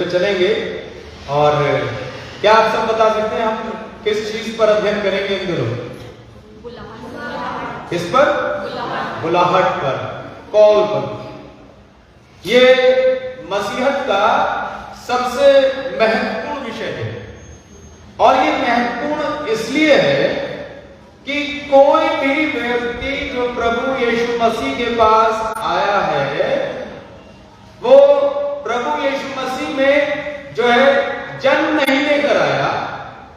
पे चलेंगे। और क्या आप सब बता सकते हैं हम किस चीज पर अध्ययन करेंगे इन दिनों? किस पर? बुलाहट पर, कॉल पर। ये मसीहत का सबसे महत्वपूर्ण विषय है। और ये महत्वपूर्ण इसलिए है कि कोई भी व्यक्ति जो प्रभु यीशु मसीह के पास आया है, वो प्रभु यीशु मसीह में जो है जन्म नहीं लेकर आया,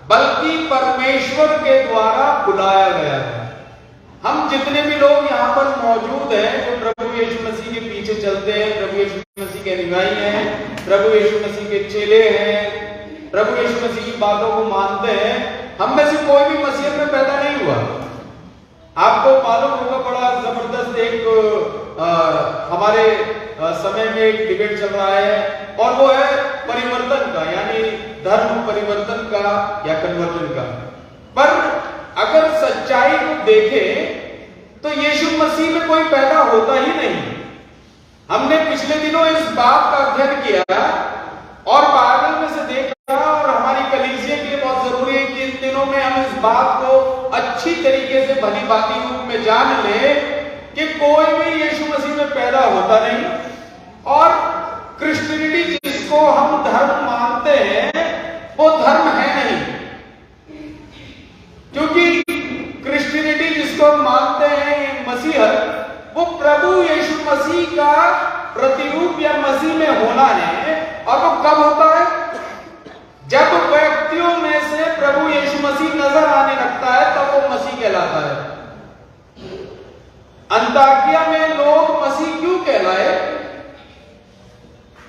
बल्कि परमेश्वर के द्वारा बुलाया गया है। हम जितने भी लोग यहाँ पर मौजूद हैं, जो प्रभु यीशु मसीह के पीछे चलते हैं, प्रभु यीशु मसीह के अनुयायी हैं, प्रभु यीशु मसीह के चेले हैं, प्रभु यीशु मसीह की बातों को मानते हैं, हम में से कोई भी मसीह में पैदा नहीं हुआ। आपको मालूम होगा, बड़ा जबरदस्त एक हमारे समय में एक डिबेट चल रहा है, और वो है परिवर्तन का, यानी धर्म परिवर्तन का या कन्वर्जन का। पर अगर सच्चाई को देखें तो यीशु मसीह में कोई पैदा होता ही नहीं। हमने पिछले दिनों इस बात का अध्ययन किया और बाइबल में से देखा, और हमारी कलीसिया के लिए बहुत जरूरी है कि इन दिनों में हम इस बात को अच्छी तरीके से भली भांति रूप में जान ले कि कोई भी यीशु मसीह में पैदा होता नहीं, और क्रिश्चियनिटी जिसको हम धर्म मानते हैं वो धर्म है नहीं। क्योंकि क्रिश्चियनिटी जिसको हम मानते हैं, मसीहत, वो प्रभु यीशु मसीह का प्रतिरूप या मसीह में होना है। और वो कब होता है? जब व्यक्तियों में से प्रभु यीशु मसीह नजर आने लगता है, तब वो मसीह कहलाता है। अंताकिया में लोग मसीह क्यों कहलाए?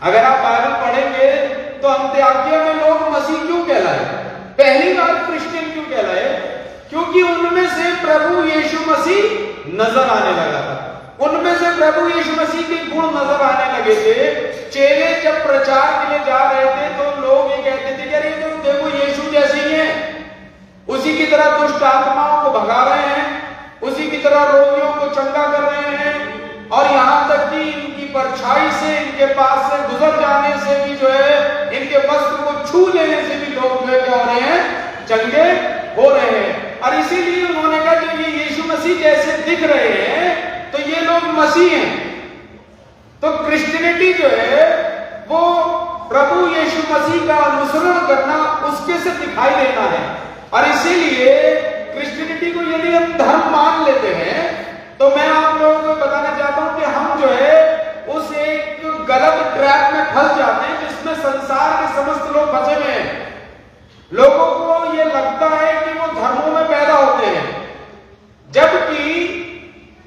अगर आप बाइबल पढ़ेंगे तो अंताकिया में लोग मसीह क्यों कहलाए? पहली बार क्रिश्चियन क्यों कहलाए? क्योंकि उनमें से प्रभु यीशु मसीह नजर आने लगा था, उनमें से प्रभु यीशु मसीह के गुण नजर आने लगे थे। चेले जब प्रचार के लिए जा रहे थे तो लोग ये कहते थे कि अरे तो देखो यीशु जैसे ही है, उसी की तरह दुष्ट आत्माओं को भगा रहे हैं, उसी की तरह रोगियों को चंगा कर रहे हैं, और यहां तक कि इनकी परछाई से, इनके पास से गुजर जाने से भी जो है, इनके वस्त्र को छू लेने से भी लोग जो क्या हो रहे हैं? चंगे हो रहे हैं। और इसीलिए उन्होंने कहा कि ये यीशु मसीह जैसे दिख रहे हैं तो ये लोग मसीह हैं। तो क्रिश्चियनिटी जो है वो प्रभु यीशु मसीह का अनुसरण करना, उसके से दिखाई देना है। और इसीलिए क्रिश्चियनिटी को यदि हम धर्म मान लेते हैं तो मैं आप लोगों को बताना चाहता हूं कि हम जो है उस एक गलत ट्रैप में फंस जाते हैं जिसमें संसार के समस्त लोग फंसे हुए हैं। लोगों को ये लगता है कि वो धर्मों में पैदा होते हैं, जबकि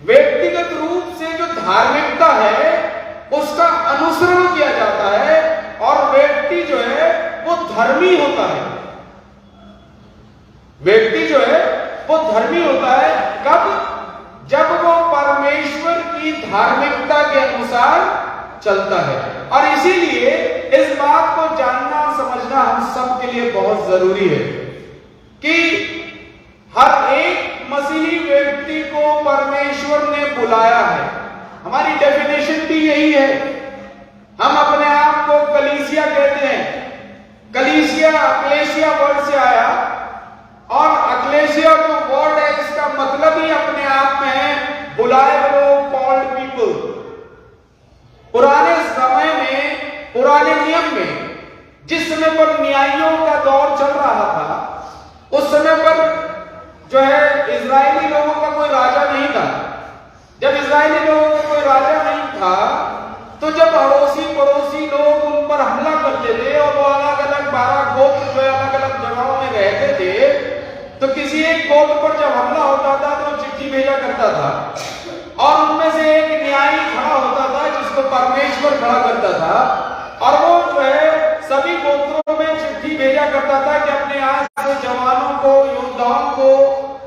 व्यक्तिगत रूप से जो धार्मिकता है उसका अनुसरण किया जाता है, और व्यक्ति जो है वो धर्मी होता है। व्यक्ति जो है वो धर्मी होता है कब? जब वो परमेश्वर की धार्मिकता के अनुसार चलता है। और इसीलिए इस बात को जानना और समझना हम सब के लिए बहुत जरूरी है कि हर एक मसीही व्यक्ति को परमेश्वर ने बुलाया है। हमारी डेफिनेशन भी यही है। हम अपने आप को कलीसिया कहते हैं। कलीसिया अक्लेसिया वर्ड से आया, और अक्लेसिया जो वर्ड है इसका मतलब ही अपने आप में है बुलाए लोग, कॉल्ड पीपल। पुराने समय में, पुराने नियम में, जिस समय पर न्यायियों का दौर चल रहा था, उस समय पर जो है इजरायली लोगों का कोई राजा नहीं था। जब इजरायली लोगों का कोई राजा नहीं था तो जब अड़ोसी पड़ोसी लोग उन पर हमला करते थे, और वो अलग अलग 12 गोत्र जो अलग अलग जगहों में रहते थे, तो किसी एक गोत्र पर जब हमला होता था तो चिट्ठी भेजा करता था, और उनमें से एक न्यायी खड़ा होता था जिसको परमेश्वर खड़ा करता था, और वो जो है सभी गोत्रों में चिट्ठी भेजा करता था कि अपने यहाँ से जवानों को, योद्धाओं को,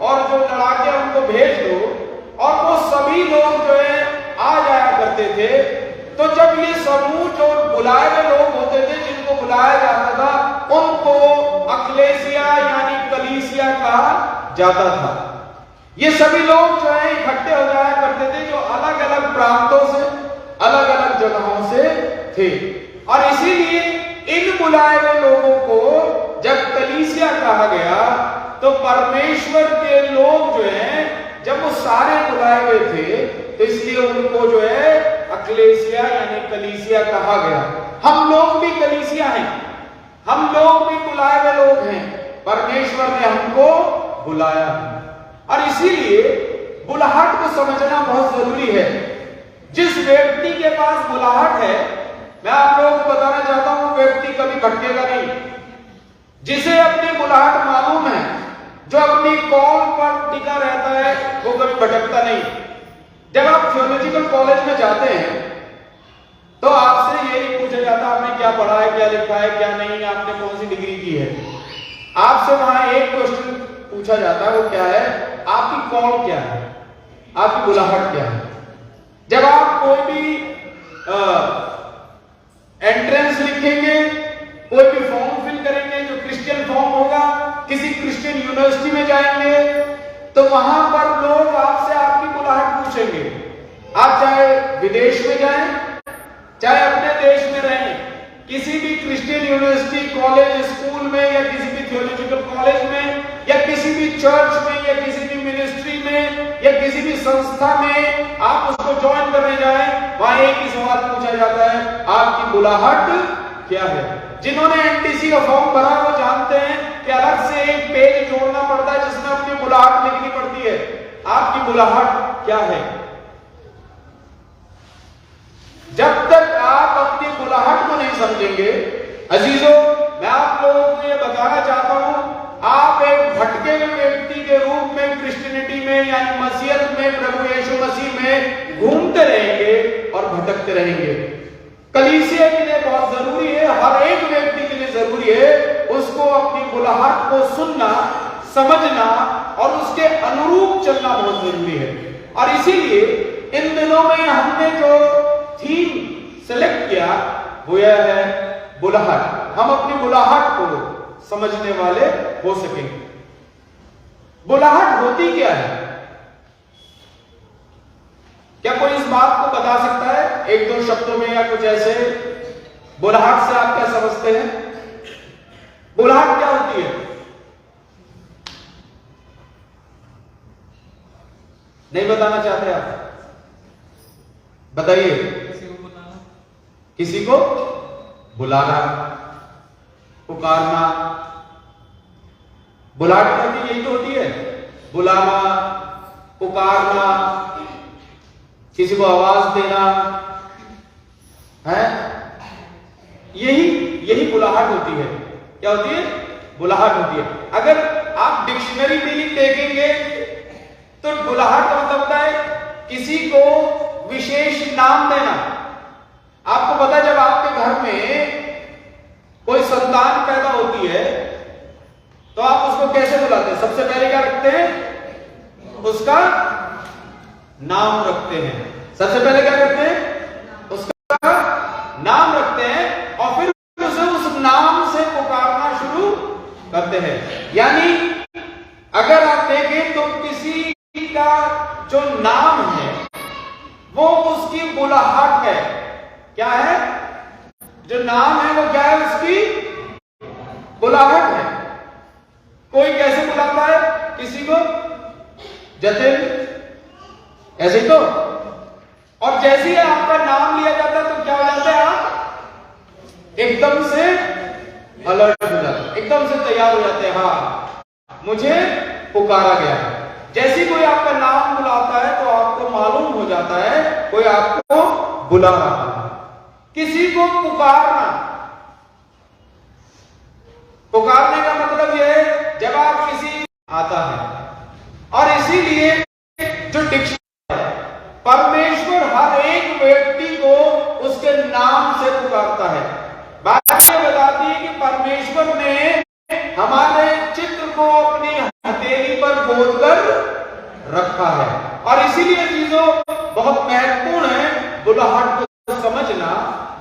और जो लड़ाके उनको भेज दो। और वो सभी लोग जो है आ जाया करते थे। तो जब ये समूह जो बुलाए हुए लोग होते थे, जिनको बुलाया जाता था, उनको अक्लेसिया यानी कलीसिया कहा जाता था। ये सभी लोग जो है इकट्ठे हो जाया करते थे, जो अलग अलग प्रांतों से, अलग अलग जगहों से थे। और इसीलिए इन बुलाए हुए लोगों को जब कलीसिया कहा गया तो परमेश्वर के लोग जो हैं जब वो सारे बुलाए हुए थे तो इसलिए उनको जो है अक्लेसिया यानी कलीसिया कहा गया। हम लोग भी कलीसिया हैं, हम लोग भी बुलाए हुए लोग हैं, परमेश्वर ने हमको बुलाया और इसीलिए बुलाहट को समझना बहुत जरूरी है। जिस व्यक्ति के पास बुलाहट है, मैं आप लोगों को बताना चाहता हूं, व्यक्ति कभी भटकेगा नहीं। जिसे अपनी बुलाहट मालूम है, जो अपनी कॉल पर टिका रहता है, वो कभी भटकता नहीं। जब आप थियोलॉजिकल कॉलेज में जाते हैं तो आपसे ये नहीं पूछा जाता आपने क्या पढ़ा है, क्या लिखा है, क्या नहीं, आपने कौन सी डिग्री की है। आपसे वहां एक क्वेश्चन पूछा जाता है, वो क्या है, आपकी कॉल क्या है, आपकी बुलाहट क्या है। जब आप कोई भी एंट्रेंस लिखेंगे, कोई भी फॉर्म फिल करेंगे जो क्रिश्चियन फॉर्म होगा, किसी क्रिश्चियन यूनिवर्सिटी में जाएंगे तो वहां पर लोग आपसे आपकी बुलाहट पूछेंगे। आप चाहे विदेश में जाएं, चाहे अपने देश में रहें, किसी भी क्रिश्चियन यूनिवर्सिटी, कॉलेज, स्कूल में या किसी भी थियोलॉजिकल कॉलेज में या किसी भी चर्च में या किसी भी मिनिस्ट्री में या किसी भी संस्था में आप उसको ज्वाइन करने जाएं, वहां एक ही सवाल पूछा जाता है, आपकी बुलाहट क्या है। जिन्होंने एनटीसी का फॉर्म भरा वो जानते हैं कि अलग से एक पेज जोड़ना पड़ता है जिसमें अपनी बुलाहट लिखनी पड़ती है। आपकी बुलाहट क्या है। जब तक आप अपनी बुलाहट को नहीं समझेंगे, अजीजों, मैं आप लोगों को यह बताना चाहता हूं, आप एक भटके हुए व्यक्ति के रूप में क्रिश्चियनिटी में यानी मसीहत में, प्रभु यीशु मसीह में घूमते रहेंगे और भटकते रहेंगे। कलीसिया के लिए बहुत जरूरी है, हर एक व्यक्ति के लिए जरूरी है उसको अपनी बुलाहट को सुनना, समझना और उसके अनुरूप चलना बहुत जरूरी है। और इसीलिए इन दिनों में हमने जो थीम सेलेक्ट किया वो यह है बुलाहट। हम अपनी बुलाहट को समझने वाले हो सकेंगे। बुलाहट होती क्या है? क्या कोई इस बात को बता सकता है एक दो शब्दों में या कुछ ऐसे? बुलाहट से आप क्या समझते हैं? बुलाहट क्या होती है? नहीं बताना चाहते आप? बताइए। किसी को बुलाना, पुकारना। बुलाहट क्या होती है? यही तो होती है, बुलाना, पुकारना, किसी को आवाज देना है, यही बुलाहट होती है। क्या होती है? बुलाहट होती है। अगर आप डिक्शनरी मीनिंग देखेंगे तो बुलाहट का मतलब होता है किसी को विशेष नाम देना। आपको पता है जब आपके घर में कोई संतान पैदा होती है तो आप उसको कैसे बुलाते हैं? सबसे पहले क्या रखते हैं? उसका नाम रखते हैं। सबसे पहले क्या करते हैं? उसका नाम रखते हैं और फिर उसे उस नाम से पुकारना शुरू करते हैं। यानी अगर आप देखें तो किसी का जो नाम है वो उसकी बुलाहट है। क्या है? जो नाम है वो क्या है? उसकी बुलाहट है। कोई कैसे बुलाता है किसी को? जतिन, ऐसे तो। और जैसे ही आपका नाम लिया जाता है तो क्या हो जाता है? आप एकदम से अलर्ट हो जाते हैं, एकदम से तैयार हो जाते हैं। हाँ, मुझे पुकारा गया। जैसे कोई आपका नाम बुलाता है तो आपको मालूम हो जाता है कोई आपको बुला रहा है। किसी को पुकारना, पुकारने का मतलब यह है जब आप किसी आता है। और इसीलिए जो डिक्शनरी है, परमेश्वर हर एक व्यक्ति को उसके नाम से पुकारता है। बात ये बताती है कि परमेश्वर ने हमारे चित्र को अपनी हथेली पर गोद कर रखा है। और इसीलिए चीजों बहुत महत्वपूर्ण है बुलाहट को समझना,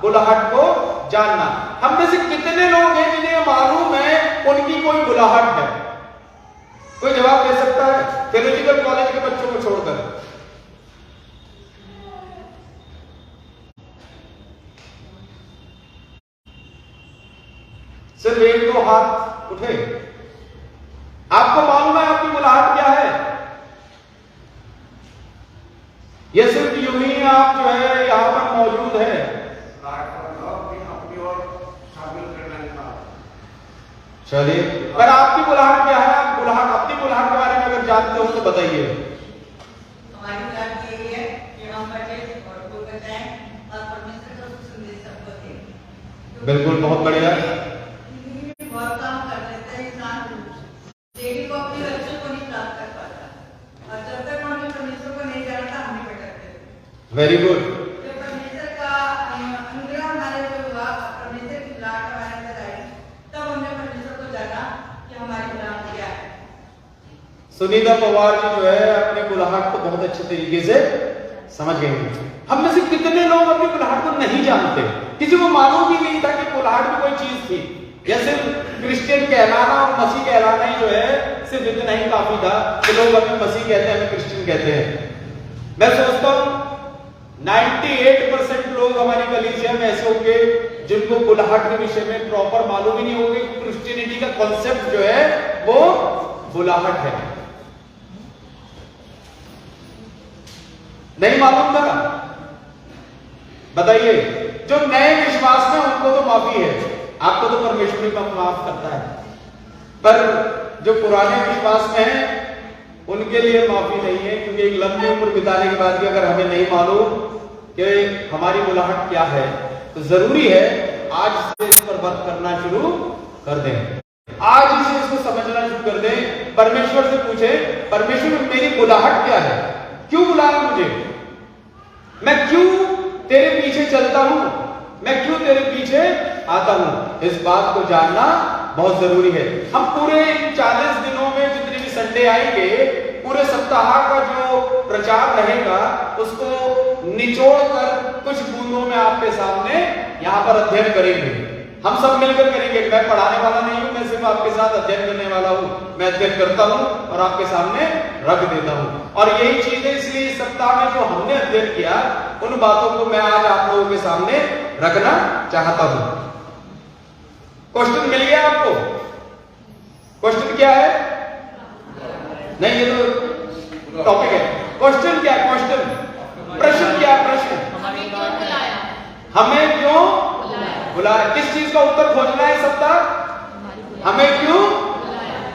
बुलाहट को जानना। हम में से कितने लोग हैं जिन्हें मालूम है उनकी कोई बुलाहट है? कोई जवाब दे सकता है? थियोलॉजिकल कॉलेज के बच्चों को छोड़कर। सिर्फ एक दो हाथ उठे। आपको मालूम है आपकी बुलाहट क्या है? ये सिर्फ यूं ही आप जो है यहां पर मौजूद है। चलिए, पर आपकी बुलाहट क्या है? आप बुलाहट, अपनी बुलाहट के बारे में अगर जानते हो तो बताइए। हमारी बुलाहट ये है कि हम बचे और को बताएं और परमेश्वर का संदेश सबको दें। बिल्कुल, बहुत बढ़िया। बहुत काम कर लेता है इंसान, लेकिन वो अपने लक्ष्य को नहीं प्राप्त कर पाता, और जब तक हम परमेश्वर को नहीं जानता हम नहीं भटकते। Very good. परमेश्वर का अनुग्रह हमारे जो हुआ, परमेश्वर की बुलाहट हमारे अंदर आई, तब हमने परमेश्वर को जाना कि हमारी बुलाहट क्या है। सुनीता पवार जी जो है अपनी बुलाहट को बहुत अच्छे तरीके से समझ गए। हम में से कितने लोग अपनी बुलाहट को नहीं जानते? किसी को मालूम भी नहीं था कि बुलाहट में कोई चीज थी। जैसे क्रिश्चियन कहलाना और मसीह कहलाना ही जो है सिर्फ इतना ही काफी था कि लोग हमें मसीह कहते हैं, हमें क्रिश्चियन कहते हैं। मैं सोचता हूं 98% लोग हमारी कलीसिया में ऐसे होंगे जिनको बुलाहट के विषय में प्रॉपर मालूम ही नहीं होगी। क्रिश्चियनिटी का कॉन्सेप्ट जो है वो बुलाहट है। नहीं मालूम था? बताइए। जो नए विश्वास में उनको तो माफी है, आपको तो परमेश्वर ही माफ करता है, पर जो पुराने विश्वास में है उनके लिए माफी नहीं है, क्योंकि एक लंबी उम्र बिताने के बाद भी अगर हमें नहीं मालूम कि हमारी बुलाहट क्या है तो जरूरी है आज से इस पर बात करना शुरू कर दें। आज ही से इसको समझना शुरू कर दें। परमेश्वर से पूछे, परमेश्वर मेरी बुलाहट क्या है? क्यों बुलाया मुझे? मैं क्यों तेरे पीछे चलता हूं? मैं क्यों तेरे पीछे आता हूं? इस बात को जानना बहुत जरूरी है। हम पूरे 40 दिनों में जितने भी संडे आएंगे, पूरे सप्ताह का जो प्रचार रहेगा उसको निचोड़ कर कुछ बूंदों में आपके सामने यहां पर अध्ययन करेंगे। हम सब मिलकर करेंगे। मैं पढ़ाने वाला नहीं हूं, मैं सिर्फ आपके साथ अध्ययन करने वाला हूं। मैं अध्ययन करता हूं और आपके सामने रख देता हूं। और यही चीज है, इसलिए इस सप्ताह में जो हमने अध्ययन किया उन बातों को मैं आज आप लोगों के सामने रखना चाहता हूं। क्वेश्चन मिल गया आपको? क्वेश्चन क्या है? नहीं, ये तो टॉपिक है। क्वेश्चन क्या है? क्वेश्चन, प्रश्न क्या है? प्रश्न, हमें क्यों बुलाया? किस चीज का उत्तर खोजना है सप्ताह? हमें क्यों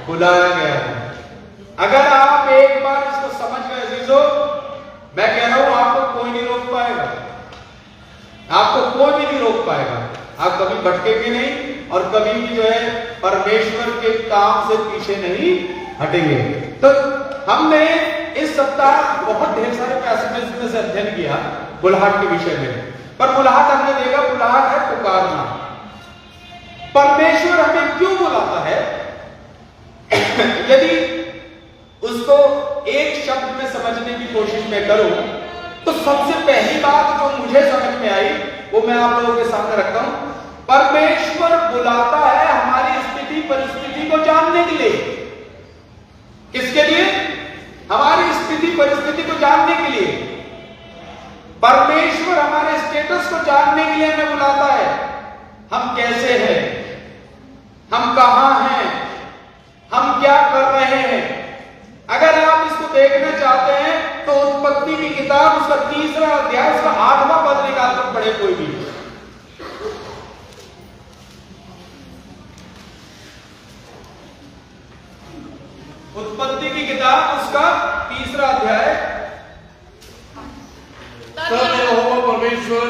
बुलाया गया है? अगर आप एक बार इसको समझ गए अजीजों, मैं कह रहा हूं आपको कोई नहीं रोक पाएगा, आपको कोई भी नहीं रोक पाएगा। आप कभी भटकेंगे नहीं और कभी भी जो है परमेश्वर के काम से पीछे नहीं हटेंगे। तो हमने इस सप्ताह बहुत ढेर सारे पैसेजेस में से अध्ययन किया बुलाहट के विषय में। पर बुलाहट हमने देखा, बुलाहट है पुकारना। परमेश्वर हमें क्यों बुलाता है? यदि उसको एक शब्द में समझने की कोशिश में करूं तो सबसे पहली बात जो मुझे समझ में आई वो मैं आप लोगों के सामने रखता हूं। परमेश्वर बुलाता है हमारी स्थिति परिस्थिति को जानने के लिए। किसके लिए? हमारी स्थिति परिस्थिति को जानने के लिए। परमेश्वर हमारे स्टेटस को जानने के लिए हमें बुलाता है। हम कैसे हैं, हम कहां हैं, हम क्या कर रहे हैं। अगर आप इसको देखना चाहते हैं तो उत्पत्ति की किताब उसका 3रा अध्याय उसका 8वां पद निकाल कर पढ़े कोई भी। उत्पत्ति की किताब उसका 3रा अध्याय। तब यहोवा परमेश्वर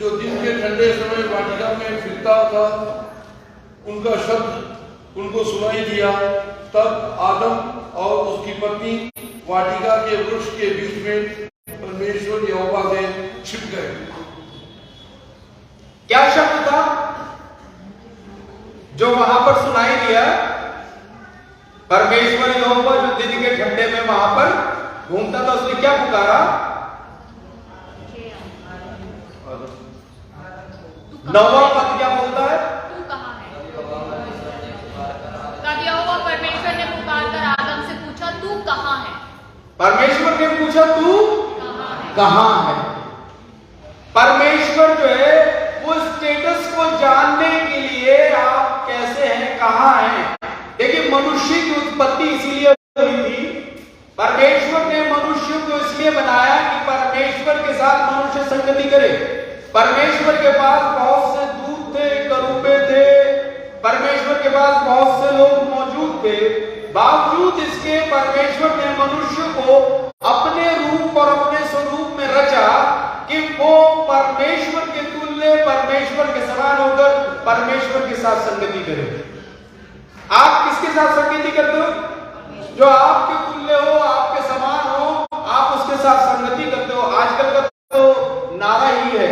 जो दिन के ठंडे समय वाटिका में फिरता था, उनका शब्द उनको सुनाई दिया। तब आदम और उसकी पत्नी वाटिका के वृक्ष के बीच में परमेश्वर यहोवा से छिप गए। क्या शब्द था जो वहां पर सुनाई दिया? परमेश्वर यहोवा जो दिन के ठंडे में वहां पर घूमता था, उसने क्या पुकारा? 9वां पद क्या बोलता है? तू कहां है? तब यहोवा परमेश्वर ने पुकारकर आदम से पूछा, तू कहां है? परमेश्वर ने पूछा, तू कहां है? परमेश्वर जो है वो स्टेटस को जानने के लिए आप कैसे कहाँ हैं? देखिए, मनुष्य की उत्पत्ति इसीलिए हुई थी। परमेश्वर ने मनुष्य को इसलिए बनाया कि परमेश्वर के साथ मनुष्य संगति करे। परमेश्वर के पास बहुत से दूत थे, करूबे थे, परमेश्वर के पास बहुत से लोग मौजूद थे। बावजूद इसके परमेश्वर ने मनुष्य को अपने रूप और अपने स्वरूप में रचा कि वो परमेश्वर के तुल्य, परमेश्वर के समान होकर परमेश्वर के साथ संगति करे। आप किसके साथ संगति करते हो? जो आपके तुल्य हो, आपके समान हो, आप उसके साथ संगति करते हो। आजकल का तो नारा ही है,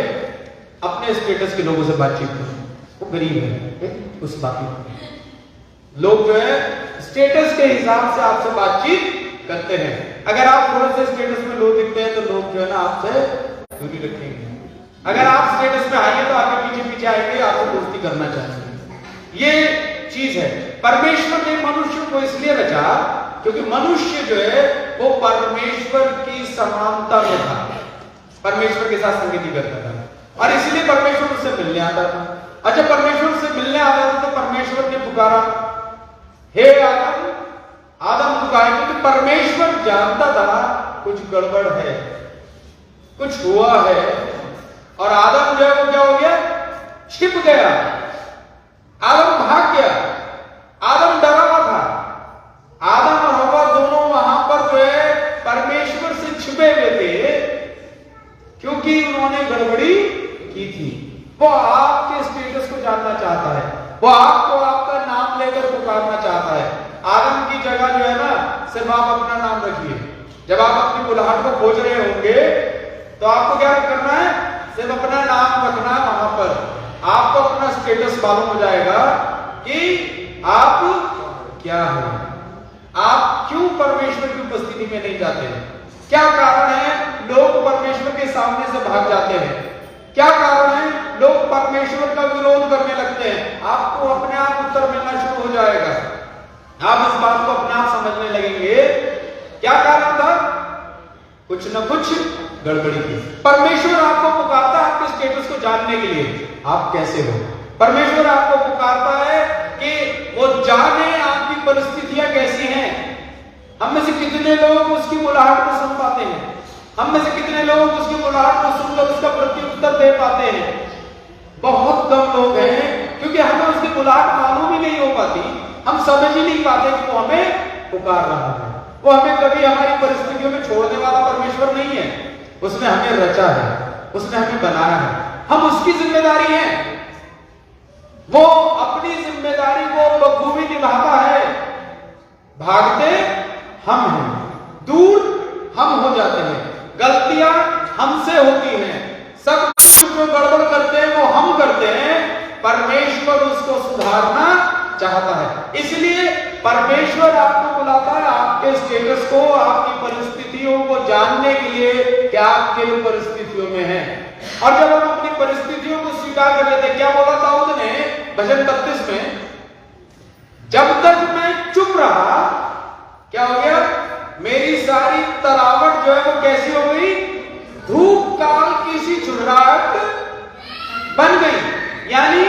अपने स्टेटस के लोगों से बातचीत करो। वो गरीब है, उस बाकी लोग जो है स्टेटस के हिसाब से आपसे बातचीत करते हैं। अगर आप थोड़े से स्टेटस में लो दिखते हैं तो लोग जो है ना आपसे दूरी रखेंगे। अगर आप स्टेटस में आएंगे तो आगे पीछे पीछे आएंगे, आपसे दोस्ती करना चाहेंगे। ये चीज है। परमेश्वर ने मनुष्य को इसलिए रचा क्योंकि मनुष्य जो है वो परमेश्वर की समानता में था, परमेश्वर के साथ संगति करता था और इसलिए परमेश्वर उससे मिलने आता था। और जब परमेश्वर से मिलने आता था तो परमेश्वर ने पुकारा, हे आदम। आदम पुकारे क्योंकि परमेश्वर जानता था कुछ गड़बड़ है, कुछ हुआ है। और आदम जो है वो क्या हो गया? छिप गया। आदम भाग गया। आदम डरा हुआ था। आदम और हवा दोनों वहां पर जो है परमेश्वर से छिपे हुए थे क्योंकि उन्होंने गड़बड़ी की थी। वो आपके स्टेटस को जानना चाहता है, वो आपको आपका नाम लेकर पुकारना चाहता है। आदम की जगह जो है ना, सिर्फ आप अपना नाम रखिए। जब आप अपनी बुलाहट को खोज रहे होंगे तो आपको क्या करना है? सिर्फ अपना नाम रखना है। वहां पर आपको अपना स्टेटस मालूम हो जाएगा कि आप क्या हो, आप क्यों परमेश्वर की उपस्थिति में नहीं जाते हैं, क्या कारण है लोग परमेश्वर के सामने से भाग जाते हैं, क्या कारण है लोग परमेश्वर का विरोध करने लगते हैं। आपको अपने आप उत्तर मिलना शुरू हो जाएगा। आप इस बात को अपने आप समझने लगेंगे क्या कारण था? कुछ न कुछ गड़बड़ी थी। परमेश्वर आपको पुकारता है आपके स्टेटस को जानने के लिए, आप कैसे हो। परमेश्वर आपको पुकारता है कि वो जाने आपकी परिस्थितियां कैसी हैं। हम में से कितने लोग उसकी बुलाहट को सुन पाते हैं? हम में से कितने लोग उसकी बुलाहट को सुनकर उसका प्रत्युत्तर दे पाते हैं? बहुत कम लोग हैं, क्योंकि हमें उसकी बुलाहट मालूम ही नहीं हो पाती। हम समझ ही नहीं पाते कि वो हमें पुकार रहा है। वो हमें कभी हमारी परिस्थितियों में छोड़ने वाला परमेश्वर नहीं है। उसने हमें रचा है, उसने हमें बनाया है, हम उसकी जिम्मेदारी है। वो अपनी जिम्मेदारी को बखूबी निभाता है। भागते हम हैं, दूर हम हो जाते हैं, गलतियां हमसे होती हैं, सब कुछ जो गड़बड़ करते हैं वो हम करते हैं। परमेश्वर उसको सुधारना चाहता है, इसलिए परमेश्वर आपको बुलाता है आपके स्टेटस को, आपकी परिस्थितियों को जानने के लिए कि आप किन परिस्थितियों में हैं। और जब हम अपनी परिस्थितियों को स्वीकार कर लेते हैं, क्या बोला दाऊद ने भजन 32 में, जब तक मैं चुप रहा क्या हो गया? मेरी सारी तरावट जो है वो कैसी हो गई? धूप काल की सी झुर्राहट बन गई। यानी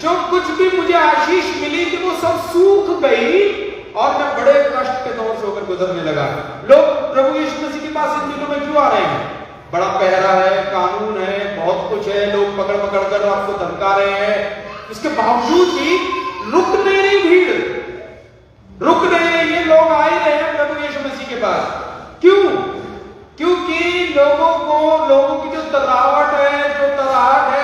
जो कुछ भी मुझे आशीष मिली थी वो सब सूख गई और मैं बड़े कष्ट के दौर से होकर गुजरने लगा। लोग प्रभु यीशु मसीह के पास इन दिनों में क्यों आ रहे हैं? बड़ा पहरा है, कानून है, बहुत कुछ है, लोग पकड़ पकड़ कर आपको धमका रहे हैं। इसके बावजूद भी रुक नहीं रही भीड़, रुक नहीं रही है। लोग आ ही रहे हैं प्रभु यीशु मसीह के पास। क्यों? क्योंकि लोगों की जो तरावट है, जो तराहट है,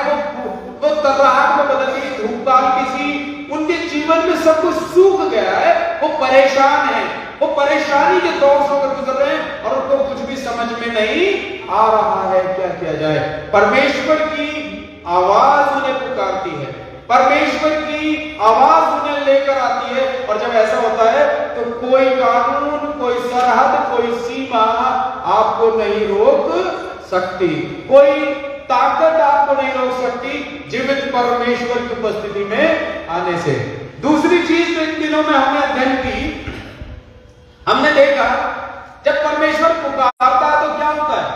वो तराहट में बदल गई। धूप काल किसी उनके जीवन में सब कुछ सूख गया है, वो परेशान है, वो परेशानी के दौर से होकर गुजर रहे हैं और उनको कुछ भी समझ में नहीं आ रहा है क्या किया जाए। परमेश्वर की आवाज उन्हें पुकारती है, परमेश्वर की आवाज उन्हें लेकर आती है। और जब ऐसा होता है तो कोई कानून, कोई सरहद, कोई सीमा आपको नहीं रोक सकती, कोई ताकत आपको नहीं रोक सकती जीवित परमेश्वर की उपस्थिति में आने से। दूसरी चीज इन दिनों में हमने अध्ययन की, हमने देखा जब परमेश्वर पुकारता है तो क्या होता है?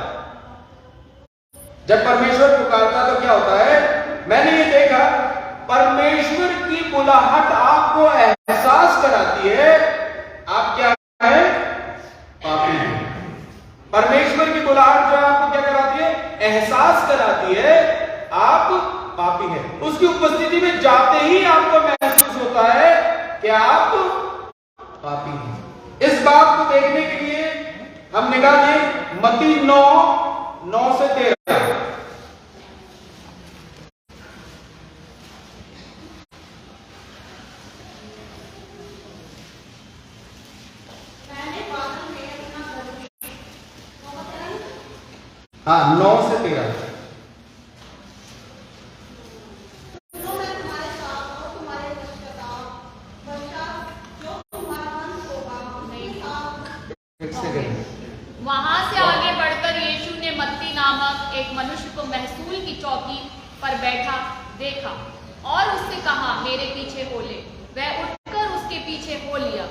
जब परमेश्वर पुकारता है तो क्या होता है? मैंने ये देखा परमेश्वर की बुलाहट आपको आपको एहसास कराती है आप क्या है, पापी हैं। परमेश्वर की बुलाहट जो है आपको क्या कराती है, एहसास कराती है आप पापी हैं। उसकी उपस्थिति में जाते ही आपको महसूस होता है कि आप पापी हैं। इस बात को देखने के लिए हम निकाल दें मत्ती 9 से 13। हाँ 9 से 13। वहां से आगे बढ़कर यीशु ने मत्ती नामक एक मनुष्य को महसूल की चौकी पर बैठा देखा और उससे कहा, मेरे पीछे हो ले। वह उठकर उसके पीछे हो लिया।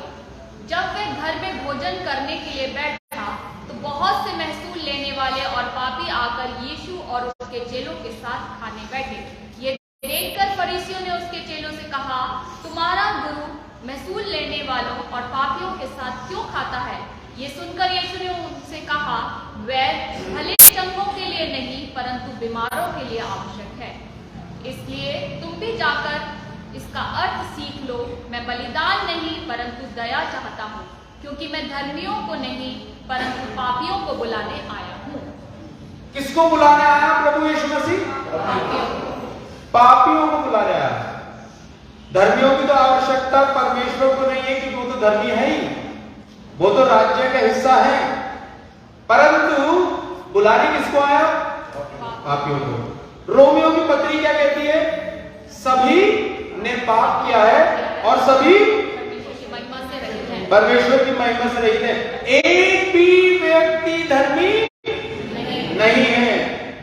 जब वह घर में भोजन करने के लिए बैठा तो बहुत से महसूल लेने वाले और पापी आकर यीशु और उसके चेलों के साथ खाने बैठे। ये देखकर फरीसियों ने उसके चेलों से कहा, तुम्हारा गुरु महसूल लेने वालों और पापियों के साथ क्यों खाता है? ये सुनकर यीशु ने उनसे कहा, वैद्य भले चंगों के लिए नहीं परंतु बीमारों के लिए आवश्यक है। इसलिए तुम भी जाकर इसका अर्थ सीख लो, मैं बलिदान नहीं परंतु दया चाहता हूँ, क्योंकि मैं धर्मियों को नहीं परंतु पापियों को बुलाने आया हूँ। किसको बुलाने आया प्रभु यीशु मसीह? पापियों को बुलाने आया। धर्मियों की तो आवश्यकता परमेश्वर को नहीं है, कि वो तो धर्मी है ही, वो तो राज्य का हिस्सा है, परंतु बुलाने किसको आया? पापियों को। रोमियो की पत्री क्या कहती है? सभी ने पाप किया है और सभी परमेश्वर की महिमा से रहित है। एक भी व्यक्ति धर्मी नहीं है।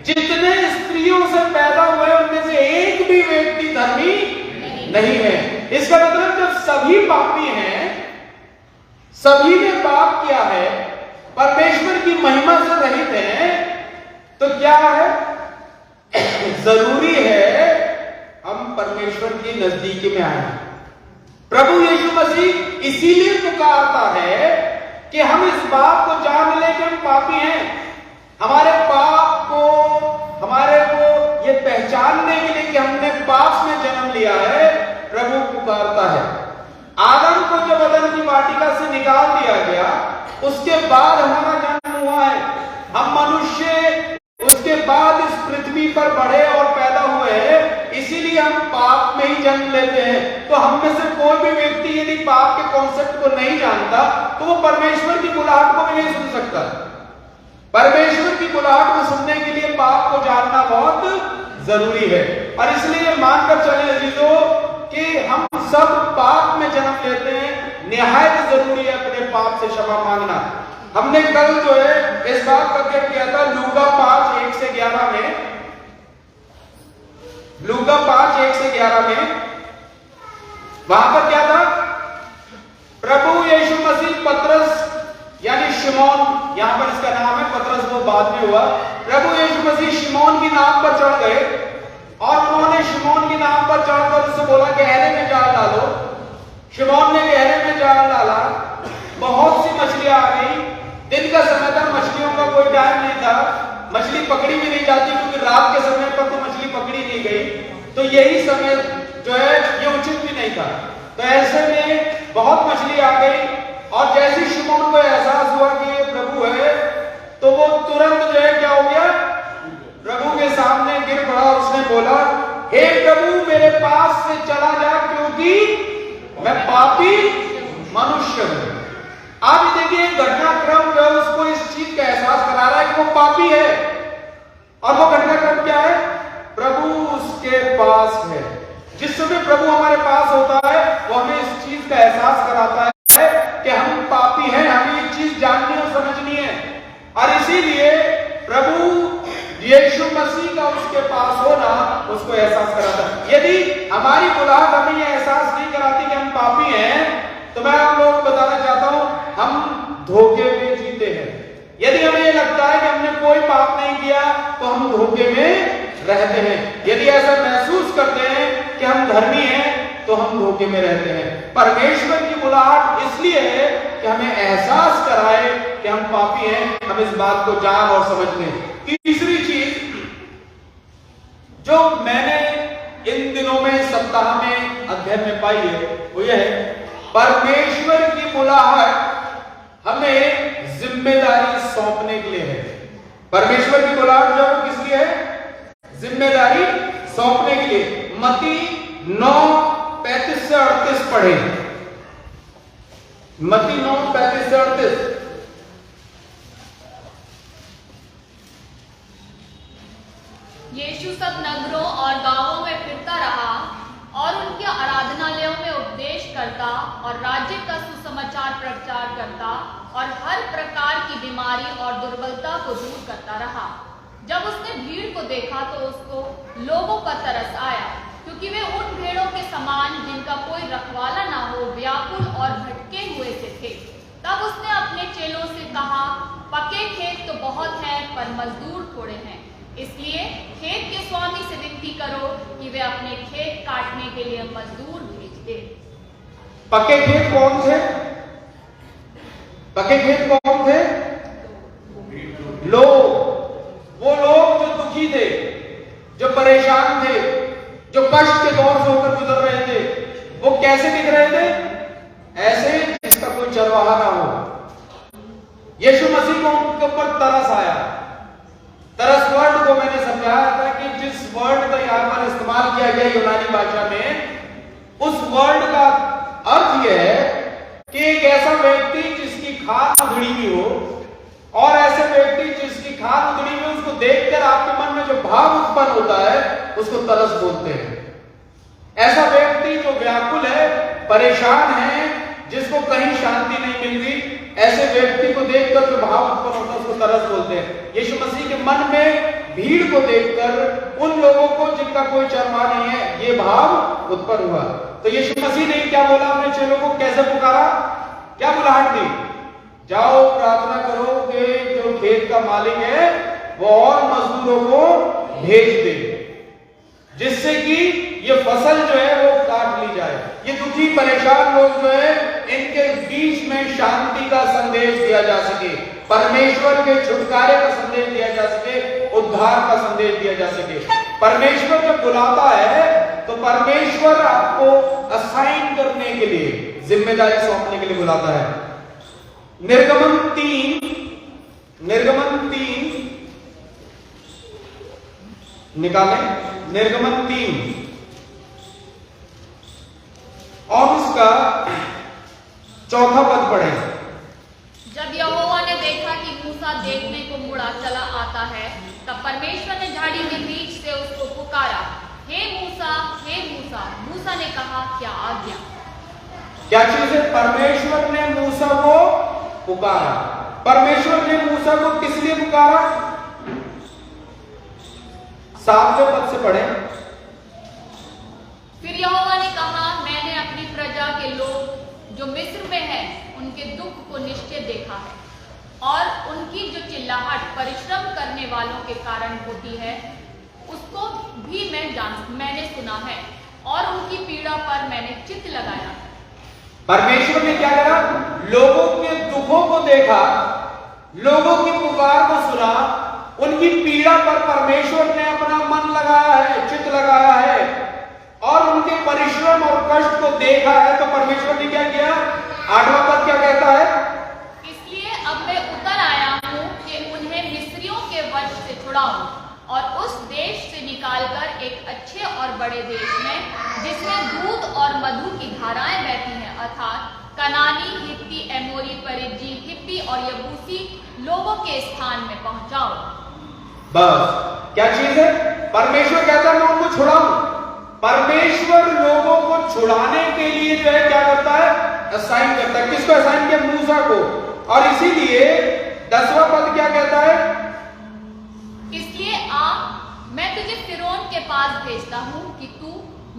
जितने स्त्रियों से पैदा हुए उनमें से एक भी व्यक्ति धर्मी नहीं है। इसका मतलब जब सभी पापी हैं, सभी ने पाप किया है, परमेश्वर की महिमा से रहित हैं, तो क्या है? जरूरी है हम परमेश्वर की नजदीकी में आए। प्रभु यीशु मसीह इसीलिए पुकारता है कि हम इस बात को जान लें कि हम पापी हैं। हमारे पाप को, हमारे को ये पहचानने के लिए कि हमने पाप में जन्म लिया है, प्रभु पुकारता है। आदम को जब अदन की वाटिका से निकाल दिया गया, उसके बाद हमारा जन्म हुआ है। हम मनुष्य उसके बाद इस पृथ्वी पर बढ़े और पैदा हुए हैं, इसीलिए हम पाप में ही जन्म लेते हैं। तो हम में से कोई भी व्यक्ति यदि पाप के कॉन्सेप्ट को नहीं जानता तो वो परमेश्वर की बुलाहट को भी नहीं सुन सकता। परमेश्वर की बुलाहट को सुनने के लिए पाप को जानना बहुत जरूरी है। और इसलिए मानकर चले अजीजों कि हम सब पाप में जन्म लेते हैं। निहायत जरूरी है अपने पाप से क्षमा मांगना। हमने कल जो है इस बात का क्या किया था, लूका 5:1 से 11 में, लूका 5:1 से 11 में वहां पर क्या था? प्रभु यीशु मसीह पतरस यानी शिमोन, यहां पर इसका नाम है, पतरस वो बाद में हुआ। प्रभु यीशु मसीह शिमोन की नाव पर चढ़ गए और उन्होंने शिमोन की नाव पर चढ़कर उससे बोला गहरे में जाल डालो। शिमोन ने गहरे में जाल डाला, बहुत सी मछलियां आ गई। दिन का समय था, मछलियों का कोई टाइम नहीं था, मछली पकड़ी भी नहीं जाती क्योंकि रात के समय पर तो मछली पकड़ी नहीं गई। तो यही समय जो है ये उचित भी नहीं था। तो ऐसे में बहुत मछली आ गई और जैसे शिमोन को एहसास हुआ कि ये प्रभु है, तो वो तुरंत जो है क्या हो गया, प्रभु के सामने गिर पड़ा और उसने बोला, हे प्रभु मेरे पास से चला जा क्योंकि मैं पापी मनुष्य हूं। आप देखिए घटनाक्रम जो है उसको इस चीज का एहसास करा रहा है कि वो पापी है। और वो घटनाक्रम क्या है? प्रभु उसके पास है। जिस समय प्रभु हमारे पास होता है वो हमें इस चीज का एहसास कराता है कि हम पापी हैं, हमें ये चीज जाननी और समझनी है। और इसीलिए प्रभु यीशु मसीह का उसके पास होना उसको एहसास कराता है। यदि हमारी बुलाहट हमें ये एहसास नहीं कराती कि हम पापी हैं, तो मैं आप लोगों को बताना चाहता हूं हम धोखे में जीते हैं। यदि हमें ये लगता है कि हमने कोई पाप नहीं किया तो हम धोखे में रहते हैं। यदि ऐसा महसूस करते हैं कि हम धर्मी हैं तो तो हम धोखे में रहते हैं। परमेश्वर की बुलाहट इसलिए है कि हमें एहसास कराए कि हम पापी हैं, हम इस बात को जान और समझ लें। तीसरी चीज जो मैंने इन दिनों में सप्ताह में अध्ययन में पाई है वो यह है, परमेश्वर की बुलाहट हमें जिम्मेदारी सौंपने के लिए है। परमेश्वर की बुलाहट जो है किस लिए है? जिम्मेदारी सौंपने के लिए। मत्ती 9:35 से 38 पढ़े। मत्ती 9:35 से 38। यीशु सब नगरों और गांवों में फिरता रहा और उनके आराधनालयों में उपदेश करता और राज्य का सुसमाचार प्रचार करता और हर प्रकार की बीमारी और दुर्बलता को दूर करता रहा। जब उसने भीड़ को देखा तो उसको लोगों पर तरस आया, क्योंकि वे उन भेड़ों के समान जिनका कोई रखवाला ना हो व्याकुल और भटके हुए से थे। तब उसने अपने चेलों से कहा, पके खेत तो बहुत हैं पर मजदूर थोड़े हैं, इसलिए खेत के स्वामी से विनती करो कि वे अपने खेत काटने के लिए मजदूर भेज दे। पके खेत कौन थे? पके खेत कौन थे? लोग, वो लोग जो दुखी थे, जो परेशान थे, जो कष्ट के दौर से होकर गुजर रहे थे। वो कैसे दिख रहे थे? ऐसे जिसका कोई चरवाहा ना हो। यीशु मसीह को उनके ऊपर तरस आया। तरस वर्ड को मैंने समझाया था कि जिस वर्ड का यहां पर इस्तेमाल किया गया यूनानी भाषा में, उस वर्ड का अर्थ यह है कि एक ऐसा व्यक्ति जिसकी खाल उधड़ी हुई हो, और ऐसे व्यक्ति जिसकी खाल उधड़ी हुई उसको देखकर आपके मन में जो भाव उत्पन्न होता है उसको तरस बोलते हैं। ऐसा व्यक्ति जो व्याकुल है, परेशान है, जिसको कहीं शांति नहीं मिल रही, ऐसे व्यक्ति को देखकर जो भाव उत्पन्न होता है उसको तरस बोलते हैं। यीशु मसीह के मन में भीड़ को देखकर उन लोगों को जिनका कोई चरवाहा नहीं है, ये भाव उत्पन्न हुआ। तो यीशु मसीह ने क्या बोला अपने चेलों को? कैसे पुकारा? क्या बुलाहट दी? जाओ प्रार्थना करो कि जो खेत का मालिक है वो और मजदूरों को भेज दे, जिससे कि ये फसल जो है वो काट ली जाए। ये दुखी परेशान लोग जो है इनके बीच में शांति का संदेश दिया जा सके, परमेश्वर के छुटकारे का संदेश दिया जा सके, उद्धार का संदेश दिया जा सके। परमेश्वर जब बुलाता है तो परमेश्वर आपको असाइन करने के लिए, जिम्मेदारी सौंपने के लिए बुलाता है। निर्गमन 3 निकालें। निर्गमन 3 और उसका 4था पद पढ़े। जब यहोवा ने देखा कि मूसा देखने को मुड़ा चला आता है, तब परमेश्वर ने झाड़ी के बीच से उसको पुकारा, हे मूसा, हे मूसा। मूसा ने कहा, क्या आज्ञा? क्या चीज है? परमेश्वर ने मूसा को पुकारा। परमेश्वर ने मूसा को किस लिए पुकारा? 7वें पद से पढ़े। फिर यहोवा ने कहा, मैंने अपनी प्रजा के लोग जो मिस्र में हैं उनके दुख को निश्चय देखा है, और उनकी जो चिल्लाहट परिश्रम करने वालों के कारण होती है उसको भी मैंने सुना है, और उनकी पीड़ा पर मैंने चित्त लगाया। परमेश्वर ने क्या करा? लोगों के दुखों को देखा, लोगों की पुकार को सुना, उनकी पीड़ा पर परमेश्वर ने अपना मन लगाया है, चित्त लगाया है, और उनके परिश्रम और कष्ट को देखा है। तो परमेश्वर ने क्या किया? 8वां पद क्या कहता है? इसलिए अब मैं उतर आया हूं कि उन्हें मिस्रियों के वश से छुड़ाऊं और उस देश से निकालकर एक अच्छे और बड़े देश में, जिसमें दूध और मधु की धाराएं बहती हैं, अर्थात कनानी, हित्ती, एमोरी, परिज्जी, हिब्बी और यबूसी लोगों के स्थान में पहुंचाऊं। बस क्या चीज है? परमेश्वर कहता है मैं उनको छुड़ाऊं। परमेश्वर लोगों को छुड़ाने के लिए जो है क्या करता है? असाइन करता है। किसको असाइन किया? मूसा को। और इसीलिए 10वां पद क्या कहता है? इसलिए मैं तुझे फिरौन के पास भेजता हूं कि तू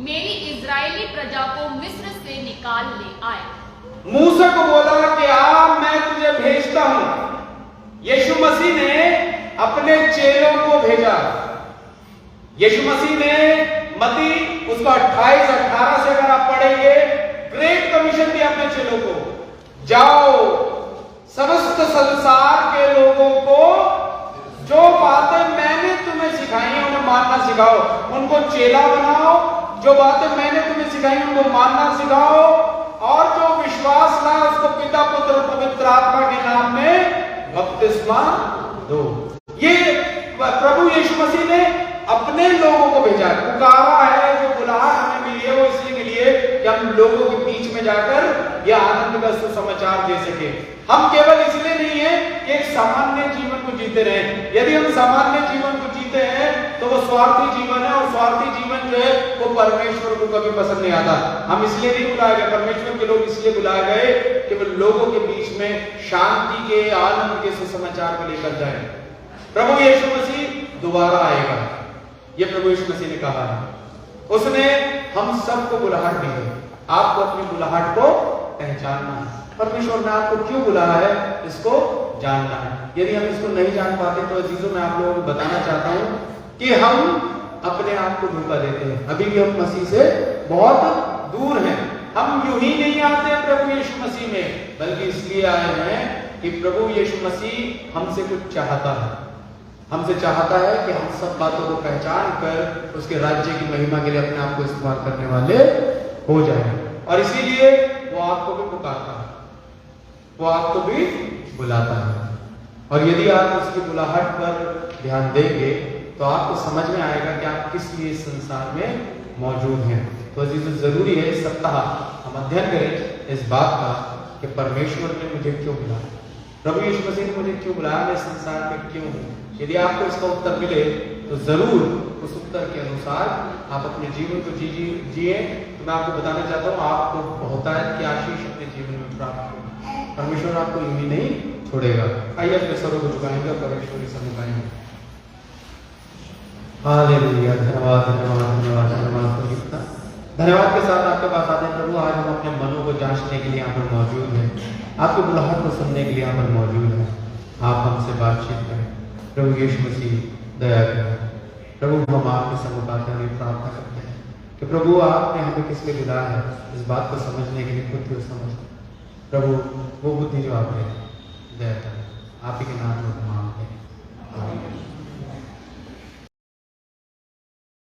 मेरी इजरायली प्रजा को मिस्र से निकाल ले आए। मूसा को बोला कि मैं तुझे भेजता हूं। यीशु मसीह ने अपने चेलों को भेजा। यीशु मसीह ने मत्ती उसको 28-18 से अगर आप पढ़ेंगे, ग्रेट कमीशन दिया अपने चेलों को, जाओ समस्त संसार के लोगों को जो बातें मैंने तुम्हें सिखाई हैं उन्हें मानना सिखाओ, उनको चेला बनाओ, जो बातें मैंने तुम्हें सिखाई उनको मानना सिखाओ, और जो विश्वास लाए उसको पिता पुत्र और पवित्र आत्मा के नाम में बपतिस्मा दो। ये प्रभु यीशु मसीह ने अपने लोगों को भेजा, पुकारा है, जो बुलाहट हमें मिली है वो इसलिए मिली है कि हम लोगों के बीच में जाकर यह आनंद का सुसमाचार दे सके। हम केवल इसलिए नहीं है कि एक सामान्य जीवन को जीते रहे, यदि हम सामान्य जीवन को जीते हैं तो वो स्वार्थी जीवन है, और स्वार्थी जीवन जो है वो परमेश्वर को कभी पसंद नहीं आता। हम इसलिए नहीं बुलाए गए, परमेश्वर के लोग इसलिए बुलाए गए कि वो लोगों के बीच में शांति के, आनंद के सुसमाचार को लेकर जाए। प्रभु यीशु मसीह दोबारा आएगा, ये प्रभु यीशु मसीह ने कहा है। उसने हम सबको बुलाहट दी है, आपको अपनी बुलाहट को पहचानना है। परमेश्वर ने आपको क्यों बुलाया है इसको जानना है। यदि हम इसको नहीं जान पाते तो अजीजों मैं आप लोगों को बताना चाहता हूं कि हम अपने आप को धोखा देते हैं। अभी भी हम मसीह से बहुत दूर हैं। हम यूं ही नहीं आते प्रभु यीशु मसीह में, बल्कि इसलिए आए हैं कि प्रभु यीशु मसीह हमसे कुछ चाहता है, हमसे चाहता है कि हम सब बातों को पहचान कर उसके राज्य की महिमा के लिए अपने आप को इस्तेमाल करने वाले हो जाए। और इसीलिए वो आपको भी पुकारता है, वो आपको भी बुलाता है। और यदि आप उसकी बुलाहट पर ध्यान देंगे तो आपको समझ में आएगा कि आप किस लिए इस संसार में मौजूद हैं। तो अजीज़ों, जरूरी है इस सप्ताह हम अध्ययन करें इस बात का कि परमेश्वर ने मुझे क्यों बुलाया, प्रभु यीशु मसीह ने मुझे क्यों बुलाया, मैं संसार में क्यों हूँ। यदि आपको इसका उत्तर मिले तो जरूर उस उत्तर के अनुसार आप अपने जीवन को जिए। तो मैं आपको बताना चाहता हूँ, आपको बहुतायत की आशीष अपने जीवन में प्राप्त हो। परमेश्वर आपको यूं ही नहीं छोड़ेगा। आइए अपने सरों को झुकाएंगे और परमेश्वर की समुदाएंगे। हालेलुया, धन्यवाद धन्यवाद धन्यवाद धन्यवाद धन्यवाद के साथ आपके पास आते हैं प्रभु। आज हम अपने मनों को जांचने के लिए यहाँ पर मौजूद हैं, आपकी बुलाहट को सुनने के लिए यहाँ पर मौजूद है। आप हमसे बातचीत करें प्रभु यीशु मसीह, दया करें प्रभु। हम आपके सम्मुख आते हैं, प्रार्थना करते हैं कि प्रभु आपने हमें किस लिए बुलाया है, इस बात को समझने के लिए बुद्धि समझ प्रभु, वो बुद्धि जो आपने दया करें, आप ही के नाम में मांगते हैं।